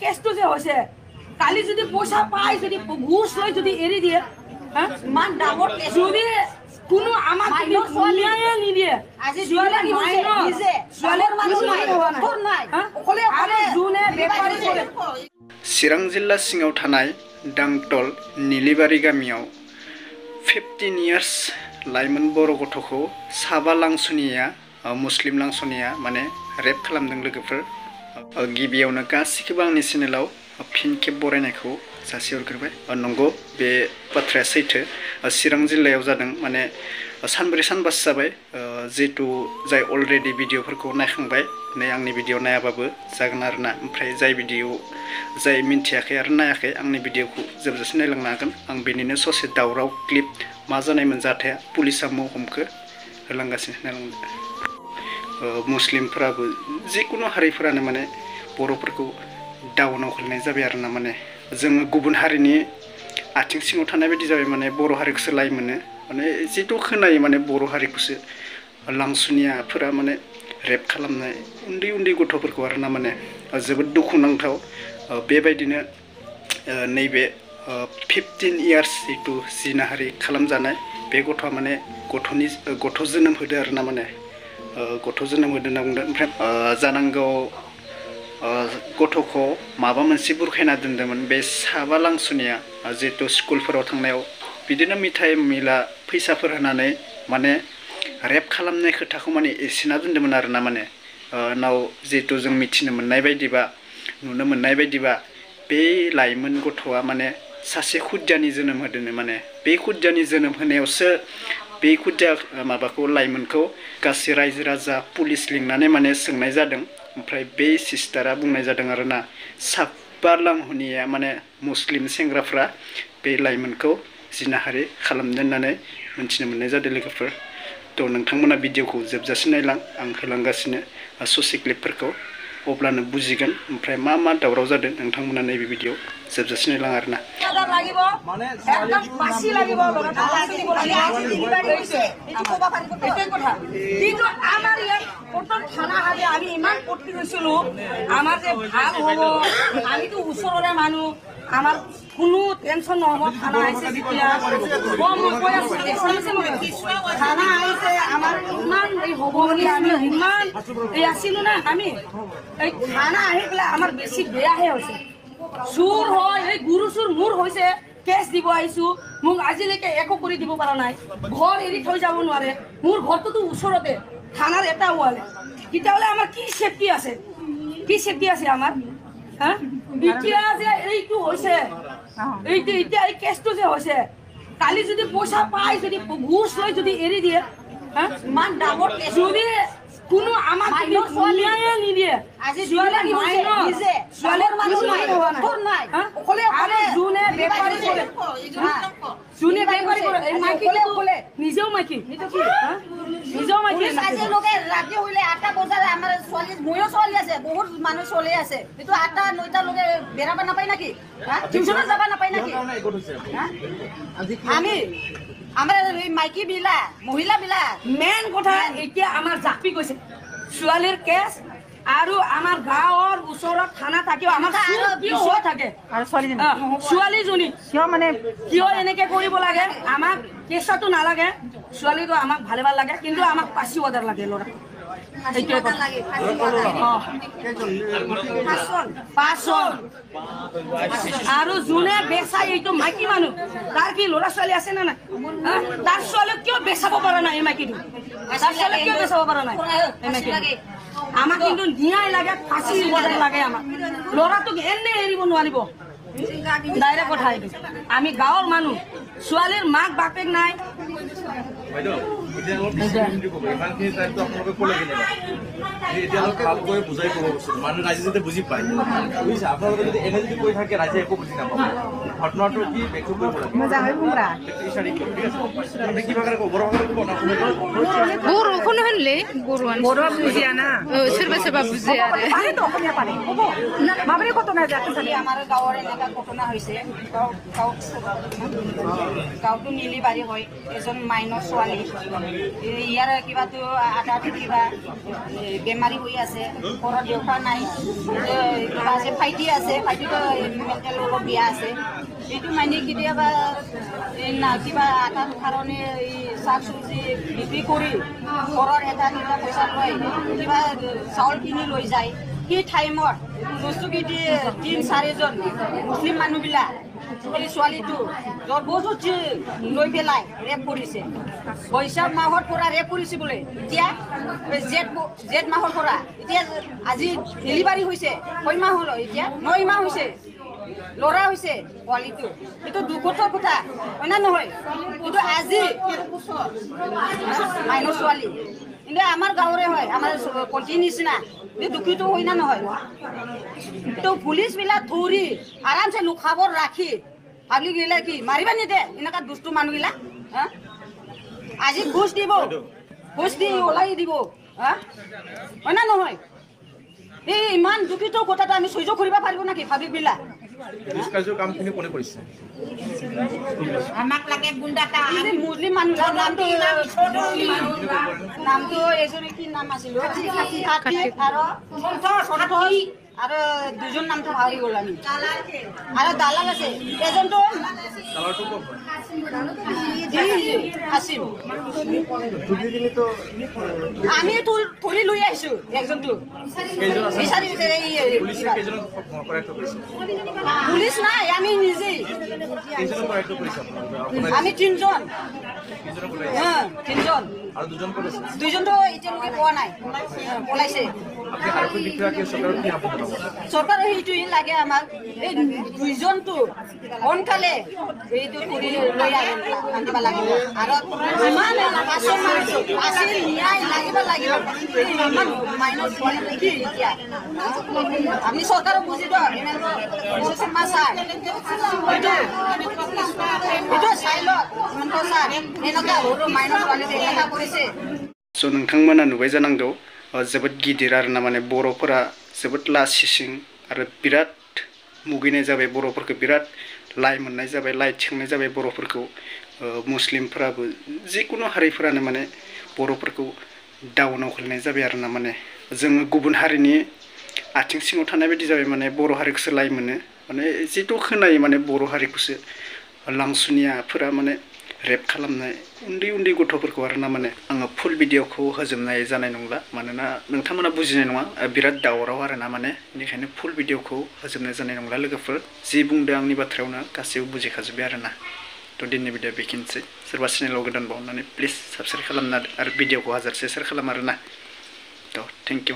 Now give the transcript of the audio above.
কেছটো যে হৈছে কালি যদি পইচা পায় যদি ঘুষ লৈ যদি এৰি দিয়ে মান ডাঙৰ যদি কোনো আমাক ন্যায় নিদিয়ে আজি ছোৱালীৰ মানুহ নাই অকলে যোনে বেপাৰী কৰে চিৰাং জিল্লা সিঙাव थानाय दांतल निलिबारि गामियाव 15 ইয়াर्स लाइमोन बर' गथ'खौ साबा लांसुनिया मुस्लिम लांसुनिया माने रेप खालामदों लोगोफोर गिबियावनो गासिखौबो आंनि चेनेलाव फिन खेब बरायनायखौ जासिहरग्रोबाय नंगौ बे बाथ्राया सैथो चिरां जिल्लायाव जादों माने सानब्रै सानबासो जाबाय जिहेतु जाय अलरेडि भिडिअफोरखौ नायखांबाय नै आंनि भिडिअ नायाबाबो जागोन आरोना ओमफ्राय जाय भिडिअ जाय मिन्थियाखै आरो नायाखै आंनि भिडिअखौ जोबजासे नायलांनो हागोन आं बेनिनो ससे दावराव क्लिप मा जानायमोन जाथाया पुलिसा महमखौ होलांगासिनो नायलांदो मुस्लिमफोराबो जिकुनु हारिफोरानो माने बर'फोरखौ डाउनाव खोलैनाय जाबाय आरोना माने जोङो गुबुन हारिनि आथिं सिङाव थानाय बायदि जाबाय माने बर' हारिखौसो लाइ मोनो माने जितु खोनायो माने बर' हारिखौसो लांसुनियाफोरा माने रेप खालामनाय उन्दै उन्दै गथ'फोरखौ आरोना माने जोबोद दुखुनांथाव बेबायदिनो नैबे 15 ইয়াर्स जितु जिनाहारि खालामजानाय बे गथ'आ माने गथ' जोनोम होदो आरोना माने गथ' जोनोम होदो होनना बुंदों ओमफ्राय जानांगौ गथ'खौ माबा मोनसे बुरखायना दोन्दोंमोन बे साबा लांसुनिया जितु स्कुलफोराव थांनायाव बिदिनो मिथाइ मिला फैसाफोर होनानै माने रेप खालामनाय खोथाखौ माने एसेना दोन्दोंमोन आरोना माने नाव जितु जों मिथिनो मोननाय बायदिबा नुनो मोननाय बायदिबा बे लाइमोन गथ'आ माने सासे खुदियानि जोनोम होदोंनो माने बे खुदियानि जोनोम होनायावसो बे खुदिया माबाखौ लाइमोनखौ गासै रायजो राजा पुलिस लिंनानै माने सोंनाय जादों ओमफ्राय बे सिस्टारा बुंनाय जादों आरोना साबा लांहुनिया माने मुस्लिम सेंग्राफ्रा बे लाइमोनखौ जिनाहारि खालामदों होननानै मिथिनो मोननाय जादों लोगोफोर थ' नोंथांमोना भिडिअखौ जोबजासे नायलां आं होलांगासिनो ससे क्लिपफोरखौ अब्लानो बुजिगोन ओमफ्राय मा मा दावराव जादों नोंथांमोना नैबे भिडिअ जोबजासे नायलां आरोना আমি ইমান কটি গৈছিলো আমাৰ যে ভাল হ'ব আমিতো ওচৰৰে মানুহ আমাৰ কোনো টেনচন নহ'ব থানা আহিছে যেতিয়া থানা আহিছে আমাৰ ইমান এই হ'ব বুলি আমি ইমান এই আছিলো না আমি এই থানা আহি পেলাই আমাৰ বেছি বেয়াহে হৈছে চুৰ হয় এই গুৰু চুৰ মোৰ হৈছে কেছ দিব আহিছো মোক আজিলৈকে একো কৰি দিব পৰা নাই ঘৰ এৰি থৈ যাব নোৱাৰে মোৰ ঘৰটোতো ওচৰতে থানাৰ এটা ওৱালে তেতিয়াহ'লে আমাৰ কি সেফটি আছে আমাৰ হা এতিয়া যে এইটো হৈছে এতিয়া এই কেছটো যে হৈছে কালি যদি পইচা পায় যদি ঘুষ লৈ যদি এৰি দিয়ে মান ডাঙৰ যদি কোনো আমাক ন্যায় নিদিয়ে আজি ছোৱালীৰ মানুহ নাই অকলে যোনে বেপাৰী কৰে যোনে বেপাৰী কৰে নিজেও মাইকী নিজেও মাইকী আজি লোকে ৰাতি হলে 8টা বজাত আমাৰ ছোৱালী ময়ো ছোৱালী আছে বহুত মানুহ চলি আছে কিন্তু 8টা 9টা লোকে বেৰাব নাপায় নাকি টিউচনত যাব নাপায় নাকি আমি আমাৰ মাইকী বিলা মহিলা বিলা মেন কথা এতিয়া আমাৰ জাপি গৈছে ছোৱালীৰ কেছ আৰু আমাৰ গাঁৱৰ ওচৰত থানা থাকিও আমাৰ হৈ থাকে আৰু ছোৱালীজনী কিয় এনেকে কৰিব লাগে আমাক কেছটো নালাগে ছোৱালীটো আমাক ভালে ভাল লাগে কিন্তু আমাক 5 হাজাৰ লাগে ল'ৰা আৰু যোনে বেচাই এইটো মাইকী মানুহ তাৰ কি ল'ৰা ছোৱালী আছে না নাই তাৰ ছোৱালী কিয় বেচাব পৰা নাই এই মাইকীটো তাৰ ছোৱালী কিয় বেচাব পৰা নাই এই মাইকী আমাক কিন্তু ন্যায় লাগে 5 হাজাৰ লাগে আমাক ল'ৰাটোক এনে এৰিব নোৱাৰিব ডাইৰেক্ট কথা এইটো আমি গাঁৱৰ মানুহ ছোৱালীৰ মাক বাপেক নাই বুজি পায় আপোনালোকে যদি এনে যদি কৈ থাকে ৰাইজে একো বুজি নাপাব ঘটনাটো কি बर'खौनो होनलै बर'आ बुजिया ना सोरबा सोरबा बुजिया आरो माबोरै ঘটনা যাতে আমাৰ গাঁৱৰ এনেকা ঘটনা হৈছে গাঁৱটো নিলিবাৰী হয় এজন মাইনৰ ছোৱালী ইয়াৰ কিবাটো আধাটো কিবা বেমাৰী হৈ আছে ঘৰত দেউতা নাই কিবা আছে ভাইটি আছে ভাইটিটো মেণ্টেল অলপ বিয়া আছে এইটো মানে কেতিয়াবা কিবা আধাৰ কাৰণে এই শাক চব্জি বিক্ৰী কৰি ঘৰৰ এটা কিবা পইচা লৈ কিবা চাউল কিনি লৈ যায় সেই টাইমত বস্তু কেইটি 3-4জন মুছলিম মানুহবিলাক এই ছোৱালীটো জবৰদস্তি লৈ পেলাই ৰেপ কৰিছে বৈশাখ মাহৰ পৰা ৰেপ কৰিছে বোলে এতিয়া জেঠ মাহৰ পৰা এতিয়া আজি ডেলিভাৰী হৈছে 6 মাহ হ'ল এতিয়া 9 মাহ হৈছে ল'ৰা হৈছে পোৱালীটো এইটো দুখৰ কথা হয় না নহয় কিন্তু আজি মাইনৰ ছোৱালী কিন্তু আমাৰ গাঁৱৰে হয় আমাৰ পল্টীৰ নিচিনা দুখিত হয় না নহয় তো পুলিচবিলাক ধৰি আৰামছে লুকাবৰ ৰাখি পাব্লিক গিলা কি মাৰিবা নিদে এনেকুৱা দুষ্ট মানুহগিলা আজি ঘোষ দিব ঘোষ দি ওলাই দিব হয় না নহয় এই ইমান দুখিত কথাটো আমি সহ্য কৰিব পাৰিব নেকি পাব্লিকবিলাক পুলিচ কাৰ্যৰ কামখিনি কোনে কৰিছে আমাক লাগে গুণ্ডাটা মুছলিম মানুহ নামটো এজনী কি নাম আছিল আৰু দুজন নামটো পাহৰি গ'ল আমি আৰু দালাল আছে এজনটো আছিল আমি ধৰি লৈ আহিছো একজনটো বিচাৰি পুলিচ নাই আমি নিজেই আমি 3জন দুইজনটো এতিয়ালৈকে পোৱা নাই পলাইছে চৰকাৰৰ সেইটোৱে লাগে আমাক এই দুইজনটো সোনকালে এইটো কৰি লৈ আনিব লাগিব আৰু ইমান আছিল ন্যায় লাগিব লাগিব ইমান মাইনৰ ছোৱালী কি এতিয়া আমি চৰকাৰক বুজি দিওঁ এইটো চাই লওক ছাৰ এনেকুৱা সৰু মাইনৰ ছোৱালী এনেকুৱা কৰিছে स' नोंथांमोना नुबाय जानांगौ जोबोद गिदिर आरोना माने बर'फोरा जोबोद लासिसिं आरो बिराद मुगैनाय जाबाय बर'फोरखौ बिराद लाइ मोननाय जाबाय लाइ थिखांनाय जाबाय बर'फोरखौ मुस्लिमफोराबो जिकुनु हारिफोरानो माने बर'फोरखौ डाउनाव खोलैनाय जाबाय आरोना माने जोङो गुबुन हारिनि आथिं सिङाव थानाय बायदि जाबाय माने बर' हारिखौसो लाइ मोनो माने जिथु खोनायो माने बर' हारिखौसो लांसुनियाफोरा माने रेप खालामनाय उन्दै उन्दै गथ'फोरखौ आरोना माने आङो फुल भिडिअखौ होजोबनाय जानाय नंला मानोना नोंथांमोना बुजिनाय नङा बिराद दावराव आरोना माने बेनिखायनो फुल भिडिअखौ होजोबनाय जानाय नंला लोगोफोर जि बुंदों आंनि बाथ्रायावनो गासैबो बुजिखाजोब्बाय आरोना थ' दिनैनि भिडिअ बेखिनिसै सोरबा चेनेलाव गोदानबा अननानै प्लिज साबस्क्राइब खालामना आरो भिडिअखौ हाजारसे शेयार खालाम आरोना थ' थेंक इउ